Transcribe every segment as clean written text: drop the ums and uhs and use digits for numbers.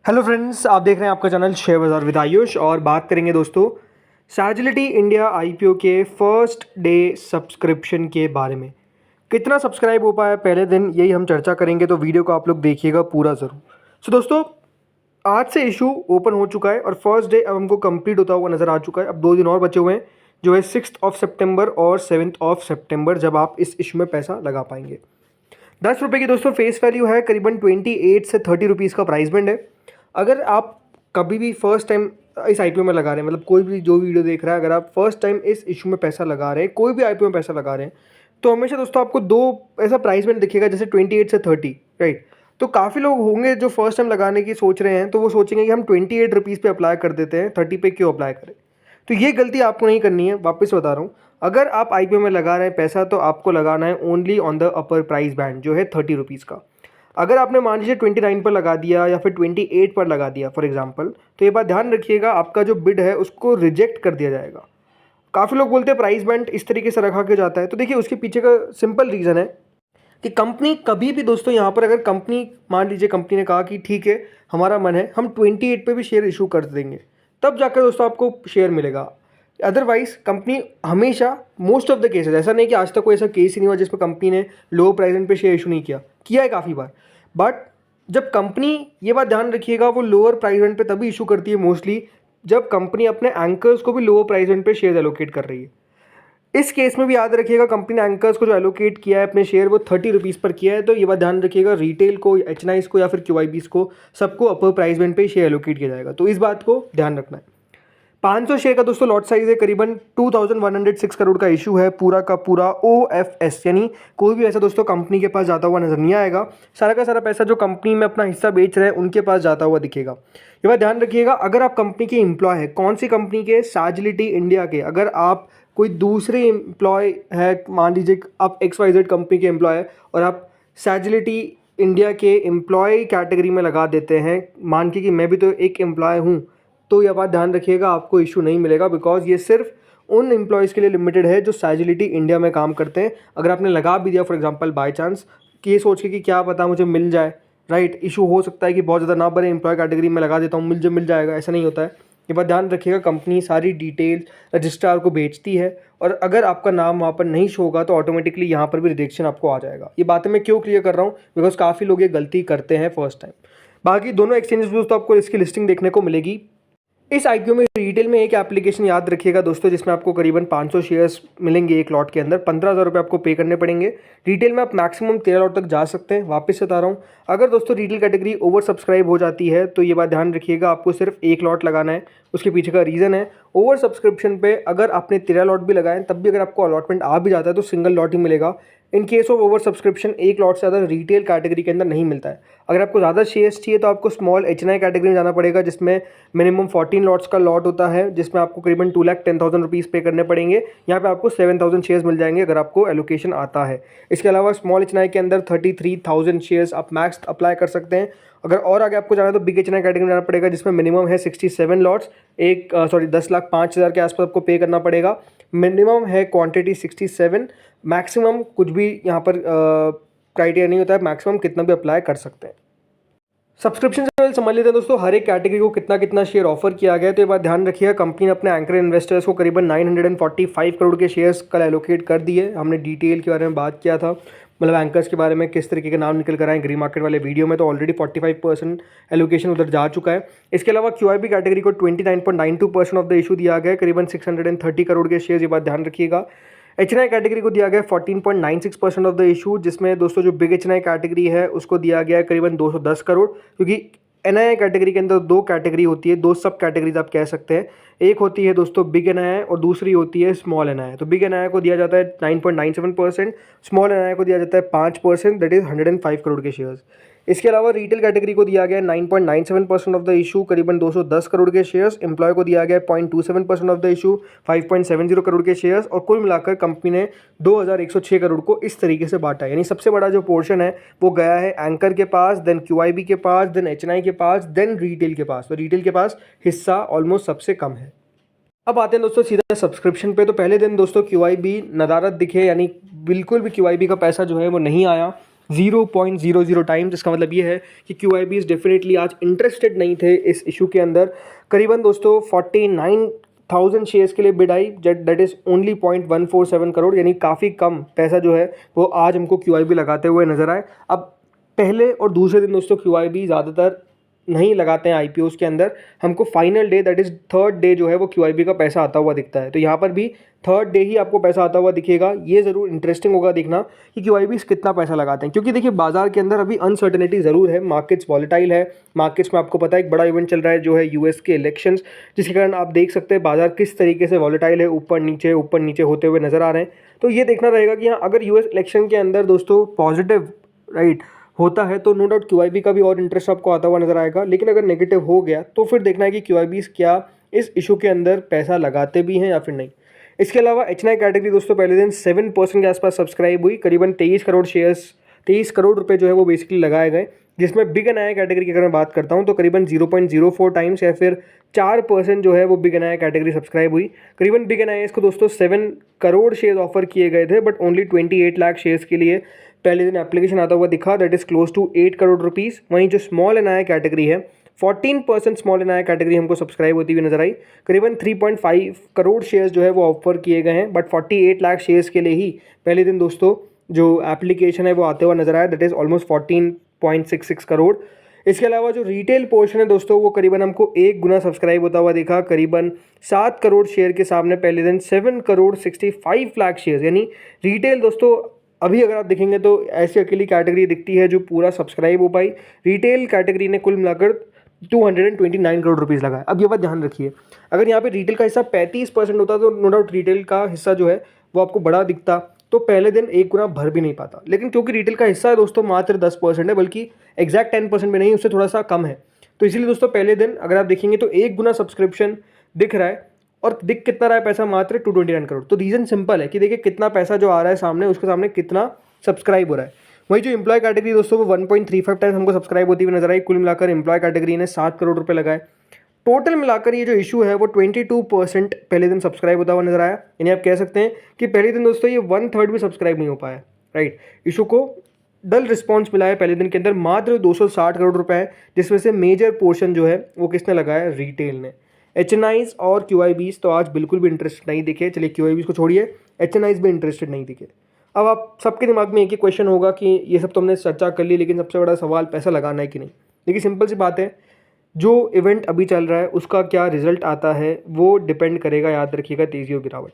Hello friends, आप देख रहे हैं आपका चैनल शेयर बाजार विद आयुष और बात करेंगे दोस्तों सैजिलिटी इंडिया आईपीओ के फर्स्ट डे सब्सक्रिप्शन के बारे में। कितना सब्सक्राइब हो पाया पहले दिन, यही हम चर्चा करेंगे, तो वीडियो को आप लोग देखिएगा पूरा ज़रूर। सो दोस्तों, आज से इशू ओपन हो चुका है और फर्स्ट डे अब हमको कंप्लीट होता हुआ नज़र आ चुका है। अब 2 दिन और बचे हुए हैं, जो है 6 सितंबर और 7 सितंबर, जब आप इस इशू में पैसा लगा पाएंगे। 10 रुपये की दोस्तों फेस वैल्यू है, करीबन 28 से 30 रुपीज़ का प्राइस बैंड है। अगर आप कभी भी फर्स्ट टाइम इस आईपीओ में लगा रहे हैं, मतलब कोई भी जो वीडियो देख रहा है, अगर आप फर्स्ट टाइम इस इशू में पैसा लगा रहे हैं, कोई भी आईपीओ में पैसा लगा रहे हैं, तो हमेशा दोस्तों आपको दो ऐसा प्राइस बैंड दिखेगा, जैसे 28 से 30, राइट। तो काफ़ी लोग होंगे जो फर्स्ट टाइम लगाने की सोच रहे हैं, तो वो सोचेंगे कि हम 28 रुपीज़ पे अप्लाई कर देते हैं, 30 पे क्यों अप्लाई करें। तो ये गलती आपको नहीं करनी है। वापस बता रहा हूँ, अगर आप आईपीओ में लगा रहे हैं पैसा, तो आपको लगाना है only on the upper price band, जो है 30 रुपीज़ का। अगर आपने मान लीजिए 29 पर लगा दिया या फिर 28 पर लगा दिया फॉर एग्जांपल, तो ये बात ध्यान रखिएगा, आपका जो बिड है उसको रिजेक्ट कर दिया जाएगा। काफ़ी लोग बोलते हैं प्राइस बैंड इस तरीके से रखा के जाता है, तो देखिए उसके पीछे का सिंपल रीज़न है कि कंपनी कभी भी दोस्तों, यहाँ पर अगर कंपनी मान लीजिए कंपनी ने कहा कि ठीक है हमारा मन है, हम 28 पे भी शेयर इशू कर देंगे, तब जाकर दोस्तों आपको शेयर मिलेगा। अदरवाइज कंपनी हमेशा, मोस्ट ऑफ द केसेस, ऐसा नहीं कि आज तक कोई ऐसा केस ही नहीं हुआ जिसमें कंपनी ने लो प्राइस पे शेयर इशू नहीं किया है काफ़ी बार। बट जब कंपनी, ये बात ध्यान रखिएगा, वो लोअर प्राइस रेंज पे तभी इशू करती है मोस्टली, जब कंपनी अपने एंकर्स को भी लोअर प्राइस रेंज पे शेयर एलोकेट कर रही है। इस केस में भी याद रखिएगा, कंपनी ने एंकर्स को जो एलोकेट किया है अपने शेयर, वो 30 रुपीज़ पर किया है। तो ये बात ध्यान रखिएगा, रिटेल को, एचएनआईज को या फिर क्यूआईबीज को, सबको अपर प्राइस रेंज पे शेयर एलोकेट किया जाएगा। तो इस बात को ध्यान रखना है। 500 शेयर का दोस्तों लॉट साइज है, करीबन 2106 करोड़ का इशू है, पूरा का पूरा ओएफएस, यानी कोई भी ऐसा दोस्तों कंपनी के पास जाता हुआ नजर नहीं आएगा। सारा का सारा पैसा जो कंपनी में अपना हिस्सा बेच रहे हैं उनके पास जाता हुआ दिखेगा। ये बात ध्यान रखिएगा, अगर आप कंपनी के एम्प्लॉय है, कौन सी कंपनी के, सैजिलिटी इंडिया के, अगर आप कोई दूसरे एम्प्लॉय है, मान लीजिए आप XYZ कंपनी के एम्प्लॉय है और आप सैजिलिटी इंडिया के एम्प्लॉय कैटेगरी में लगा देते हैं, मान के कि मैं भी तो एक एम्प्लॉय हूँ, तो यह बात ध्यान रखिएगा, आपको इशू नहीं मिलेगा, बिकॉज ये सिर्फ उन एम्प्लॉयज़ के लिए लिमिटेड है जो सैजिलिटी इंडिया में काम करते हैं। अगर आपने लगा भी दिया फॉर एग्जांपल बाय चांस, कि ये सोच के कि क्या पता मुझे मिल जाए, राइट, इशू हो सकता है कि बहुत ज़्यादा ना बने, एम्प्लॉय कैटेगरी में लगा देता हूँ, मुझे मिल जाएगा, ऐसा नहीं होता है। ये बात ध्यान रखिएगा, कंपनी सारी डिटेल रजिस्ट्रार को बेचती है, और अगर आपका नाम वहाँ पर नहीं शो होगा तो ऑटोमेटिकली यहाँ पर भी रिजेक्शन आपको आ जाएगा। ये बातें मैं क्यों क्लियर कर रहा हूँ, बिकॉज काफ़ी लोग ये गलती करते हैं फर्स्ट टाइम। बाकी दोनों एक्सचेंजेस दोस्तों आपको इसकी लिस्टिंग देखने को मिलेगी। इस आईपीओ में रिटेल में एक एप्लीकेशन याद रखिएगा दोस्तों, जिसमें आपको करीबन 500 शेयर्स मिलेंगे एक लॉट के अंदर, 15,000 रुपये आपको पे करने पड़ेंगे। रिटेल में आप मैक्सिमम 13 लॉट तक जा सकते हैं। वापस बता रहा हूँ, अगर दोस्तों रिटेल कैटेगरी ओवर सब्सक्राइब हो जाती है, तो ये बात ध्यान रखिएगा, आपको सिर्फ एक लॉट लगाना है। उसके पीछे का रीज़न है, ओवर सब्सक्रिप्शन पे अगर आपने 13 लॉट भी लगाए, तब भी अगर आपको अलॉटमेंट आ भी जाता है तो सिंगल लॉट ही मिलेगा। In case of over subscription एक लॉट से ज़्यादा रिटेल कैटेगरी के अंदर नहीं मिलता है। अगर आपको ज़्यादा शेयर्स चाहिए तो आपको स्मॉल एचएनआई कैटेगरी में जाना पड़ेगा, जिसमें मिनिमम 14 लॉट्स का लॉट होता है, जिसमें आपको करीबन 2,10,000 रुपीज़ पे करने पड़ेंगे। यहाँ पे आपको 7,000 शेयर्स मिल जाएंगे अगर आपको एलोकेशन आता है। इसके अलावा स्मॉल एचएनआई के अंदर 33,000 शेयर्स आप मैक्स अप्लाई कर सकते हैं। अगर और आगे आपको जाना है तो बिग एचएनआई कैटेगरी में जाना पड़ेगा, जिसमें मिनिमम है 67 लॉट्स, 10,05,000 के आसपास आपको पे करना पड़ेगा। मिनिमम है क्वांटिटी 67, मैक्सिमम कुछ भी यहाँ पर क्राइटेरिया नहीं होता है, मैक्सिमम कितना भी अप्लाई कर सकते हैं। सब्सक्रिप्शन लेवल समझ लेते हैं दोस्तों, हर एक कैटेगरी को कितना कितना शेयर ऑफर किया गया है। तो ये बात ध्यान रखिएगा, कंपनी ने अपने एंकर इन्वेस्टर्स को करीबन 945 करोड़ के शेयर्स कल एलोकेट कर दिए। हमने डिटेल के बारे में बात किया था, मतलब एंकर्स के बारे में किस तरीके के नाम निकल कर आए ग्री मार्केट वाले वीडियो में, तो ऑलरेडी 45% एलोकेशन उधर जा चुका है। इसके अलावा क्यूआईबी कैटेगरी को 29.92% ऑफ द इशू दिया गया है, करीबन 630 करोड़ के शेयर, ये बात ध्यान रखिएगा। एचएनआई कैटेगरी को दिया गया 14.96% ऑफ द इशू, जिसमें दोस्तों जो बिग एचएनआई कैटेगरी है उसको दिया गया है करीबन 210 करोड़, क्योंकि एनआईआई कैटेगरी के अंदर दो कैटेगरी होती है, दो सब कैटेगरीज आप कह सकते हैं। एक होती है दोस्तों बिग एनआईआई और दूसरी होती है स्मॉल एनआईआई। तो बिग एनआईआई को दिया जाता है 9.97%, स्मॉल एनआईआई को दिया जाता है 5%, दैट इज 105 करोड़ के शेयर्स। इसके अलावा रिटेल कैटेगरी को दिया गया 9.97% ऑफ द इशू, करीबन 210 करोड़ के शेयर्स। एम्प्लॉय को दिया गया 0.27% ऑफ द इशू, 5.70 करोड़ के शेयर्स। और कुल मिलाकर कंपनी ने 2,106 करोड़ को इस तरीके से बांटा, यानी सबसे बड़ा जो पोर्शन है वो गया है एंकर के पास, देन क्यूआईबी के पास, देन एचएनआई के पास, देन रिटेल के पास। तो रिटेल के पास हिस्सा ऑलमोस्ट सबसे कम है। अब आते हैं दोस्तों सीधा सब्सक्रिप्शन पे। तो पहले दिन दोस्तों क्यूआईबी नदारत दिखे, यानी बिल्कुल भी क्यूआईबी का पैसा जो है वो नहीं आया, 0.00 टाइम्स। इसका मतलब ये है कि QIBs डेफिनेटली आज इंटरेस्टेड नहीं थे इस इशू के अंदर। करीबन दोस्तों 49,000 शेयर्स के लिए bid I, that is only 0.147 crore, यानी काफ़ी कम पैसा जो है वो आज हमको QIB लगाते हुए नजर आए। अब पहले और दूसरे दिन दोस्तों QIB ज़्यादातर नहीं लगाते हैं IPOs के अंदर, हमको final day that is third day जो है वो QIB का पैसा आता हुआ दिखता है। तो यहाँ पर भी थर्ड डे ही आपको पैसा आता हुआ दिखेगा। ये ज़रूर इंटरेस्टिंग होगा देखना कि QIBs कितना पैसा लगाते हैं, क्योंकि देखिए बाजार के अंदर अभी अनसर्टेनिटी ज़रूर है, मार्केट्स वॉलेटाइल है। मार्केट्स में आपको पता है एक बड़ा इवेंट चल रहा है जो है US के इलेक्शंस, जिसके कारण आप देख सकते हैं बाजार किस तरीके से वॉलेटाइल है, ऊपर नीचे होते हुए नज़र आ रहे हैं। तो ये देखना रहेगा कि हाँ अगर US इलेक्शन के अंदर दोस्तों पॉजिटिव होता है तो नो डाउट QIB का भी और इंटरेस्ट आपको आता हुआ नजर आएगा। लेकिन अगर नेगेटिव हो गया तो फिर देखना है कि QIBs क्या इस इशू के अंदर पैसा लगाते भी हैं या फिर नहीं। इसके अलावा HNI कैटेगरी दोस्तों पहले दिन 7% के आसपास सब्सक्राइब हुई, करीबन 23 करोड़ रुपए जो है वो बेसिकली लगाए गए। जिसमें बिग NII कैटेगरी की अगर मैं बात करता हूँ तो करीबन 0.04 टाइम्स या फिर 4% जो है वो बिग NII कैटेगरी सब्सक्राइब हुई। करीबन बिग NII को दोस्तों 7 करोड़ शेयर ऑफर किए गए थे, बट ओनली 28 लाख शेयर्स के लिए पहले दिन एप्लीकेशन आता हुआ दिखा, that is close to 8 crore rupees. वहीं जो स्मॉल NII कैटेगरी है 14% स्मॉल NII कैटेगरी हमको सब्सक्राइब होती हुई नजर आई। करीबन 3.5 करोड़ शेयर्स जो है वो ऑफर किए गए हैं, बट 48 लाख शेयर्स के लिए ही पहले दिन दोस्तों जो एप्लीकेशन है वो आते हुआ नजर आया, दैट इज ऑलमोस्ट 14.66 करोड़। इसके अलावा जो रिटेल पोर्शन है दोस्तों वो करीबन हमको 1 गुना सब्सक्राइब होता हुआ दिखा, करीबन 7 करोड़ शेयर के सामने पहले दिन 7 करोड़ 65 लाख शेयर, यानी रिटेल दोस्तों अभी अगर आप देखेंगे तो ऐसी अकेली कैटेगरी दिखती है जो पूरा सब्सक्राइब हो पाई। रिटेल कैटेगरी ने कुल मिलाकर 229 करोड़ रुपीज़ लगाए। अब ये बात ध्यान रखिए, अगर यहाँ पे रिटेल का हिस्सा 35% होता तो नो डाउट रिटेल का हिस्सा जो है वो आपको बड़ा दिखता, तो पहले दिन 1 गुना भर भी नहीं पाता। लेकिन क्योंकि रिटेल का हिस्सा है दोस्तों मात्र 10% है, बल्कि एग्जैक्ट 10% भी नहीं, उससे थोड़ा सा कम है, तो इसीलिए दोस्तों पहले दिन अगर आप देखेंगे तो 1 गुना सब्सक्रिप्शन दिख रहा है। और दिख कितना रहा है पैसा, मात्र 229 करोड़। तो रीज़न सिंपल है कि देखिए कितना पैसा जो आ रहा है सामने, उसके सामने कितना सब्सक्राइब हो रहा है। वही जो एम्प्लॉय कैटेगरी दोस्तों वो 1.35 टाइम्स हमको सब्सक्राइब होती हुई नजर आई। कुल मिलाकर एम्प्लॉय कैटेगरी ने 7 करोड़ रुपए लगाए। टोटल मिलाकर ये जो इशू है वो 22% पहले दिन सब्सक्राइब होता हुआ नजर आया। यानी आप कह सकते हैं कि पहले दिन दोस्तों ये 1/3 भी सब्सक्राइब नहीं हो पाया। राइट, इशू को डल रिस्पॉन्स मिला है पहले दिन के अंदर, मात्र 260 करोड़ रुपए है, जिसमें से मेजर पोर्शन जो है वो किसने लगाया, रिटेल ने। HNIs और QIBs तो आज बिल्कुल भी इंटरेस्टेड नहीं दिखे। चलिए QIBs को छोड़िए, HNIs भी इंटरेस्टेड नहीं दिखे। अब आप सबके दिमाग में एक ही क्वेश्चन होगा कि ये सब तो हमने चर्चा कर ली, लेकिन सबसे बड़ा सवाल पैसा लगाना है कि नहीं। देखिए सिंपल सी बात है, जो इवेंट अभी चल रहा है उसका क्या रिजल्ट आता है वो डिपेंड करेगा, याद रखिएगा, तेज़ी और गिरावट।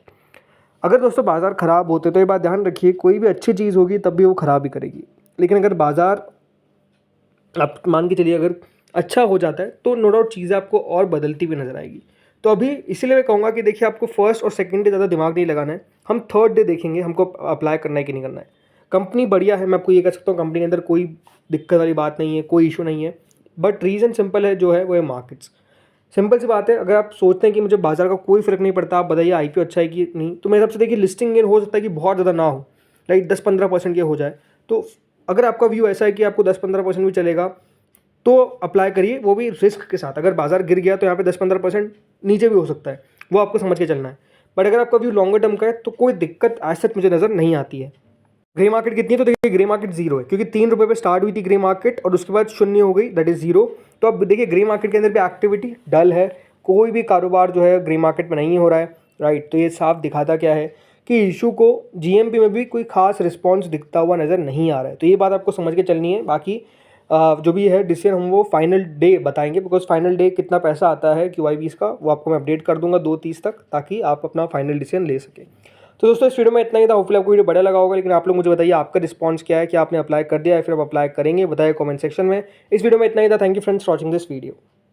अगर दोस्तों बाजार ख़राब होते तो ये बात ध्यान रखिए, कोई भी अच्छी चीज़ होगी तब भी वो ख़राब ही करेगी। लेकिन अगर बाजार आप मान के चलिए अगर अच्छा हो जाता है तो नो डाउट चीज़ें आपको और बदलती हुई नजर आएगी। तो अभी इसीलिए मैं कहूँगा कि देखिए आपको फर्स्ट और सेकंड डे ज़्यादा दिमाग नहीं लगाना है, हम थर्ड डे देखेंगे हमको अप्लाई करना है कि नहीं करना है। कंपनी बढ़िया है, मैं आपको ये कह सकता हूँ, कंपनी के अंदर कोई दिक्कत वाली बात नहीं है, कोई इशू नहीं है, बट रीज़न सिंपल है जो है वो है मार्केट्स। सिंपल सी बात है, अगर आप सोचते हैं कि मुझे बाजार का कोई फर्क नहीं पड़ता, आप बताइए IPO अच्छा है कि नहीं, तो मेरे हिसाब से देखिए लिस्टिंग गेन हो सकता है कि बहुत ज़्यादा ना हो, राइट, 10-15% के हो जाए। तो अगर आपका व्यू ऐसा है कि आपको 10-15% भी चलेगा तो अप्लाई करिए, वो भी रिस्क के साथ। अगर बाजार गिर गया तो यहाँ पे 10-15% नीचे भी हो सकता है, वो आपको समझ के चलना है। बट अगर आपका व्यू लॉन्गर टर्म का है तो कोई दिक्कत आज तक मुझे नज़र नहीं आती है। ग्रे मार्केट कितनी है, तो देखिए ग्रे मार्केट 0 है, क्योंकि 3 रुपये पे स्टार्ट हुई थी ग्रे मार्केट और उसके बाद शून्य हो गई, दैट इज़ 0। तो अब देखिए ग्रे मार्केट के अंदर भी एक्टिविटी डल है, कोई भी कारोबार जो है ग्रे मार्केट में नहीं हो रहा है, राइट। तो ये साफ दिखाता क्या है कि इशू को GMP में भी कोई खास रिस्पॉन्स दिखता हुआ नज़र नहीं आ रहा है। तो ये बात आपको समझ के चलनी है। बाकी जो भी है डिसीजन हम वो फाइनल डे बताएंगे, बिकॉज फाइनल डे कितना पैसा आता है QIBs का वो आपको मैं अपडेट कर दूंगा 2:30 तक, ताकि आप अपना फाइनल डिसीजन ले सकें। तो दोस्तों इस वीडियो में इतना ही था, होपफुली आपको वीडियो बढ़िया लगा होगा। लेकिन आप लोग मुझे बताइए आपका रिस्पॉन्स क्या है, कि आपने अप्लाई कर दिया या फिर आप अप्लाई करेंगे, बताइए कमेंट सेक्शन में। इस वीडियो में इतना ही था, thank you friends for watching this video.